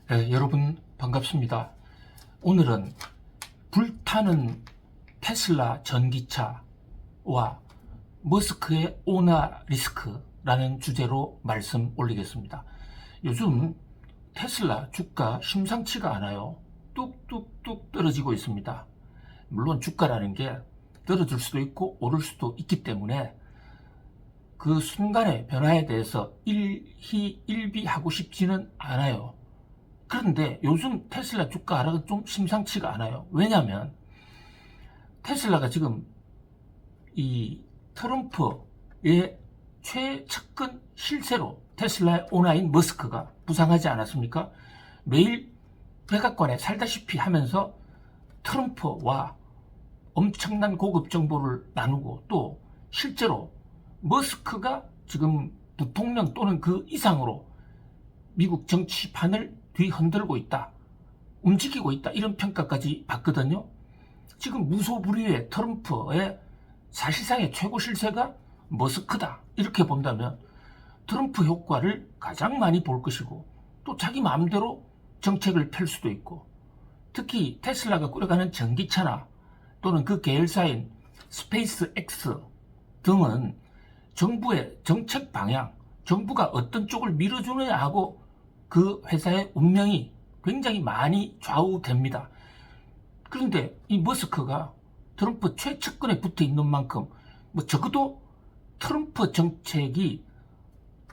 네, 여러분 반갑습니다. 오늘은 불타는 테슬라 전기차와 머스크의 오나 리스크라는 주제로 말씀 올리겠습니다. 요즘 테슬라 주가 심상치가 않아요. 뚝뚝뚝 떨어지고 있습니다. 물론 주가라는 게 떨어질 수도 있고 오를 수도 있기 때문에 그 순간의 변화에 대해서 일희일비하고 싶지는 않아요. 그런데 요즘 테슬라 주가 하락은 좀 심상치가 않아요. 왜냐하면 테슬라가 지금 이 트럼프의 최측근 실세로 테슬라의 오나인 머스크가 부상하지 않았습니까? 매일 백악관에 살다시피 하면서 트럼프와 엄청난 고급 정보를 나누고 또 실제로 머스크가 지금 부통령 또는 그 이상으로 미국 정치판을 뒤흔들고 있다, 움직이고 있다, 이런 평가까지 받거든요. 지금 무소불위의 트럼프의 사실상의 최고 실세가 머스크다, 이렇게 본다면 트럼프 효과를 가장 많이 볼 것이고 또 자기 마음대로 정책을 펼 수도 있고, 특히 테슬라가 꾸려가는 전기차나 또는 그 계열사인 스페이스 X 등은 정부의 정책 방향, 정부가 어떤 쪽을 밀어주느냐 하고 그 회사의 운명이 굉장히 많이 좌우됩니다. 그런데 이 머스크가 트럼프 최측근에 붙어 있는 만큼 적어도 트럼프 정책이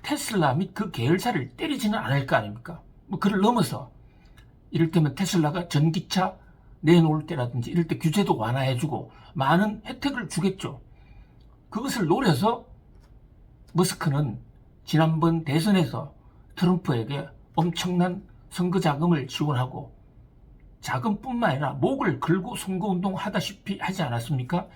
테슬라 및 그 계열사를 때리지는 않을 거 아닙니까? 그를 넘어서 이를테면 테슬라가 전기차 내놓을 때라든지 이럴 때 규제도 완화해주고 많은 혜택을 주겠죠. 그것을 노려서 머스크는 지난번 대선에서 트럼프에게 엄청난 선거 자금을 지원하고 자금뿐만 아니라 목을 걸고 선거운동 하다시피 하지 않았습니까?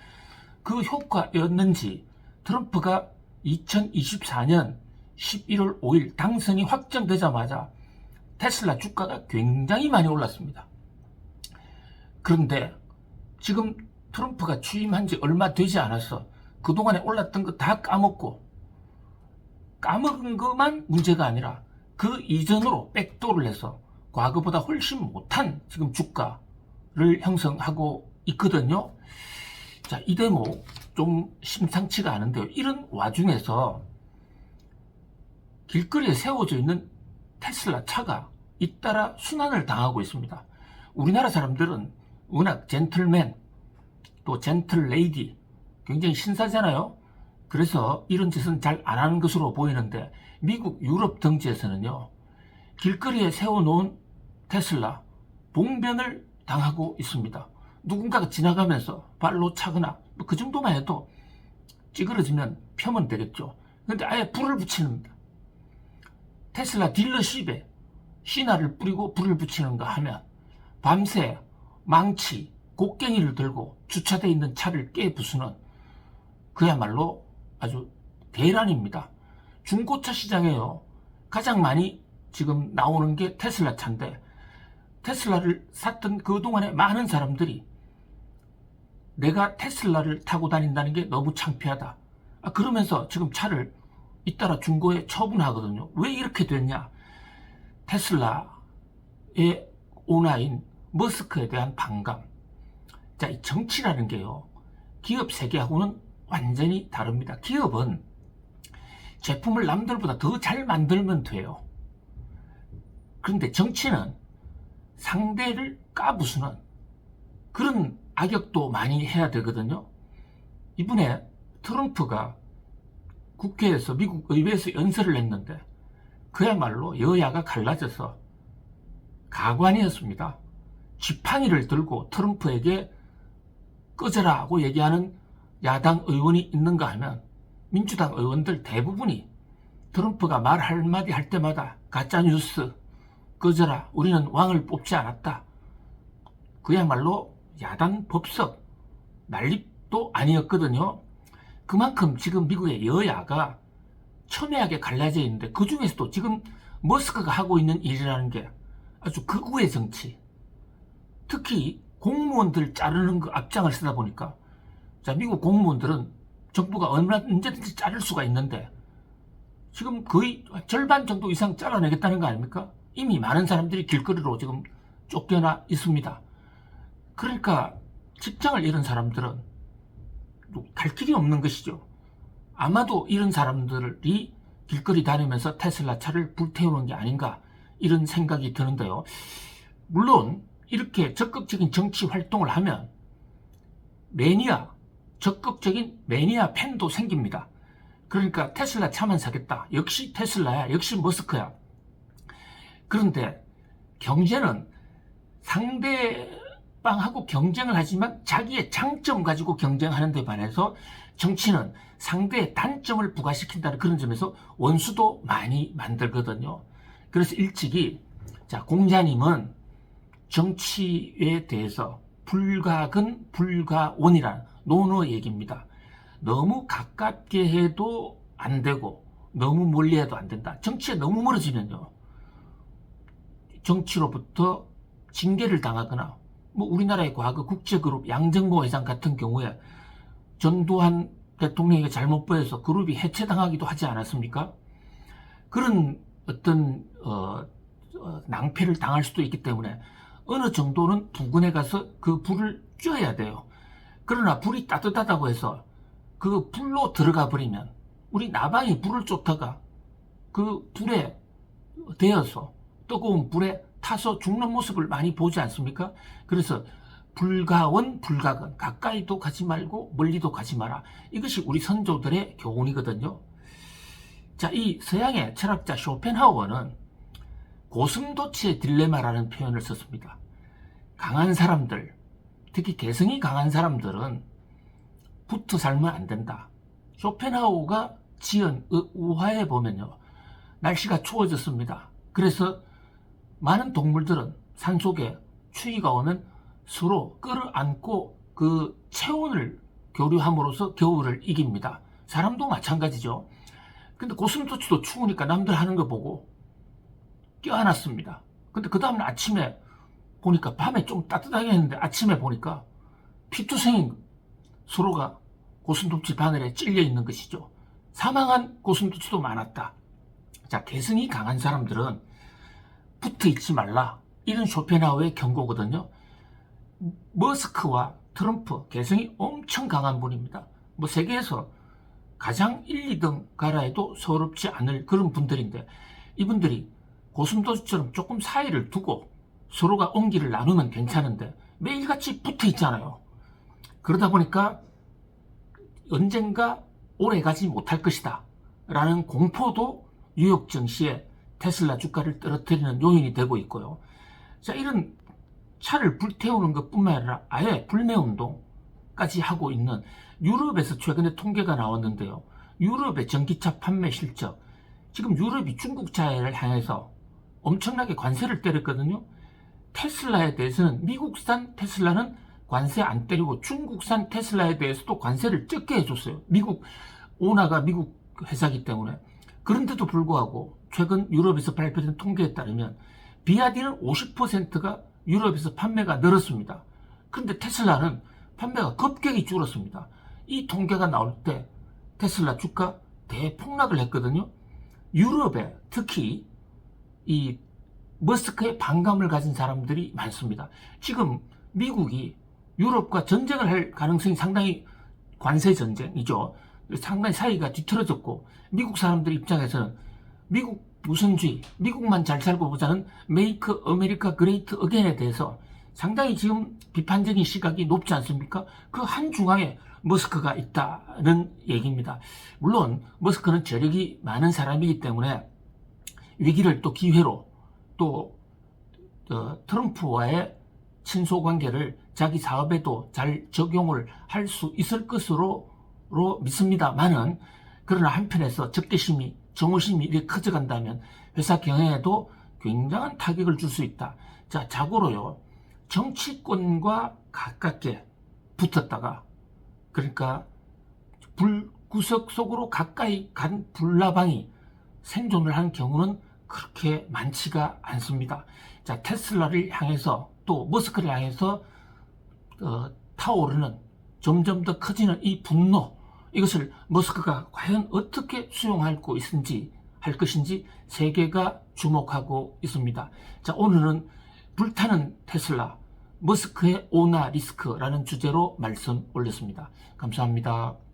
그 효과였는지 트럼프가 2024년 11월 5일 당선이 확정되자마자 테슬라 주가가 굉장히 많이 올랐습니다. 그런데 지금 트럼프가 취임한 지 얼마 되지 않아서 그동안에 올랐던 거 다 까먹은 것만 문제가 아니라 그 이전으로 백도를 해서 과거보다 훨씬 못한 지금 주가를 형성하고 있거든요. 자, 이 대목 좀 심상치가 않은데요. 이런 와중에서 길거리에 세워져 있는 테슬라 차가 잇따라 순환을 당하고 있습니다. 우리나라 사람들은 워낙 젠틀맨 또 젠틀레이디 굉장히 신사잖아요. 그래서 이런 짓은 잘 안 하는 것으로 보이는데 미국, 유럽 등지에서는요, 길거리에 세워놓은 테슬라 봉변을 당하고 있습니다. 누군가가 지나가면서 발로 차거나 그 정도만 해도 찌그러지면 펴면 되겠죠. 그런데 아예 불을 붙이는 겁니다. 테슬라 딜러십에 시나를 뿌리고 불을 붙이는가 하면 밤새 망치, 곡괭이를 들고 주차되어 있는 차를 깨부수는 그야말로 아주 대란입니다. 중고차 시장에요, 가장 많이 지금 나오는 게 테슬라 차인데 테슬라를 샀던 그동안에 많은 사람들이 내가 테슬라를 타고 다닌다는 게 너무 창피하다, 그러면서 지금 차를 잇따라 중고에 처분하거든요. 왜 이렇게 됐냐? 테슬라의 오나인 머스크에 대한 반감. 자, 이 정치라는 게요, 기업 세계하고는 완전히 다릅니다. 기업은 제품을 남들보다 더 잘 만들면 돼요. 그런데 정치는 상대를 까부수는 그런 악역도 많이 해야 되거든요. 이번에 트럼프가 국회에서, 미국 의회에서 연설을 했는데 그야말로 여야가 갈라져서 가관이었습니다. 지팡이를 들고 트럼프에게 꺼져라 하고 얘기하는 야당 의원이 있는가 하면 민주당 의원들 대부분이 트럼프가 말 한마디 할 때마다 가짜뉴스, 꺼져라, 우리는 왕을 뽑지 않았다, 그야말로 야단 법석 난립도 아니었거든요. 그만큼 지금 미국의 여야가 첨예하게 갈라져 있는데 그 중에서도 지금 머스크가 하고 있는 일이라는 게 아주 극우의 정치, 특히 공무원들 자르는 그 앞장을 쓰다 보니까, 자, 미국 공무원들은 정부가 언제든지 자를 수가 있는데 지금 거의 절반 정도 이상 잘라내겠다는 거 아닙니까? 이미 많은 사람들이 길거리로 지금 쫓겨나 있습니다. 그러니까 직장을 잃은 사람들은 갈 길이 없는 것이죠. 아마도 이런 사람들이 길거리 다니면서 테슬라 차를 불태우는 게 아닌가 이런 생각이 드는데요. 물론 이렇게 적극적인 정치 활동을 하면 적극적인 매니아 팬도 생깁니다. 그러니까 테슬라 차만 사겠다. 역시 테슬라야. 역시 머스크야. 그런데 경제는 상대방하고 경쟁을 하지만 자기의 장점 가지고 경쟁하는 데 반해서 정치는 상대의 단점을 부과시킨다는 그런 점에서 원수도 많이 만들거든요. 그래서 일찍이 공자님은 정치에 대해서 불가근 불가원이라는 논어 얘기입니다. 너무 가깝게 해도 안 되고 너무 멀리 해도 안 된다. 정치에 너무 멀어지면요, 정치로부터 징계를 당하거나, 우리나라의 과거 국제그룹 양정모 회장 같은 경우에 전두환 대통령에게 잘못 보여서 그룹이 해체당하기도 하지 않았습니까? 그런 어떤 낭패를 당할 수도 있기 때문에 어느 정도는 부근에 가서 그 불을 쬐야 돼요. 그러나 불이 따뜻하다고 해서 그 불로 들어가 버리면 우리 나방이 불을 쫓다가 그 불에 대어서 뜨거운 불에 타서 죽는 모습을 많이 보지 않습니까? 그래서 불가원 불가근, 가까이도 가지 말고 멀리도 가지 마라. 이것이 우리 선조들의 교훈이거든요. 자, 이 서양의 철학자 쇼펜하우어는 고슴도치의 딜레마라는 표현을 썼습니다. 강한 사람들, 특히 개성이 강한 사람들은 붙어 살면 안 된다. 쇼펜하우어가 지은 우화에 보면요, 날씨가 추워졌습니다. 그래서 많은 동물들은 산속에 추위가 오면 서로 끌어안고 그 체온을 교류함으로써 겨울을 이깁니다. 사람도 마찬가지죠. 근데 고슴도치도 추우니까 남들 하는 거 보고 껴안았습니다. 근데 그 다음날 아침에 보니까, 밤에 좀 따뜻하게 했는데 아침에 보니까 피투성인 서로가 고슴도치 바늘에 찔려 있는 것이죠. 사망한 고슴도치도 많았다. 자, 개성이 강한 사람들은 붙어 있지 말라. 이런 쇼펜하우어의 경고거든요. 머스크와 트럼프, 개성이 엄청 강한 분입니다. 세계에서 가장 1, 2등 가라 해도 서럽지 않을 그런 분들인데, 이분들이 고슴도치처럼 조금 사이를 두고 서로가 온기를 나누면 괜찮은데 매일같이 붙어 있잖아요. 그러다 보니까 언젠가 오래 가지 못할 것이다 라는 공포도 뉴욕 증시에 테슬라 주가를 떨어뜨리는 요인이 되고 있고요. 자, 이런 차를 불태우는 것뿐만 아니라 아예 불매운동까지 하고 있는 유럽에서 최근에 통계가 나왔는데요. 유럽의 전기차 판매 실적, 지금 유럽이 중국차를 향해서 엄청나게 관세를 때렸거든요. 테슬라에 대해서는 미국산 테슬라는 관세 안 때리고 중국산 테슬라에 대해서도 관세를 적게 해줬어요. 미국 오나가 미국 회사이기 때문에. 그런데도 불구하고 최근 유럽에서 발표된 통계에 따르면 비아디는 50%가 유럽에서 판매가 늘었습니다. 그런데 테슬라는 판매가 급격히 줄었습니다. 이 통계가 나올 때 테슬라 주가 대폭락을 했거든요. 유럽에 특히 이 머스크의 반감을 가진 사람들이 많습니다. 지금 미국이 유럽과 전쟁을 할 가능성이 상당히, 관세 전쟁이죠. 상당히 사이가 뒤틀어졌고, 미국 사람들 입장에서는 미국 우선주의, 미국만 잘 살고 보자는 메이크 아메리카 그레이트 어게인에 대해서 상당히 지금 비판적인 시각이 높지 않습니까? 그 한중앙에 머스크가 있다는 얘기입니다. 물론 머스크는 재력이 많은 사람이기 때문에 위기를 또 기회로, 또 트럼프와의 친소 관계를 자기 사업에도 잘 적용을 할 수 있을 것으로 믿습니다만은, 그러나 한편에서 적개심이, 정오심이 이렇게 커져간다면 회사 경영에도 굉장한 타격을 줄 수 있다. 자, 자고로요, 정치권과 가깝게 붙었다가, 그러니까 불구석 속으로 가까이 간 불나방이 생존을 한 경우는 그렇게 많지가 않습니다. 자, 테슬라를 향해서, 또 머스크를 향해서 타오르는, 점점 더 커지는 이 분노, 이것을 머스크가 과연 어떻게 수용할 수 있는지 할 것인지 세계가 주목하고 있습니다. 자, 오늘은 불타는 테슬라, 머스크의 오나 리스크라는 주제로 말씀 올렸습니다. 감사합니다.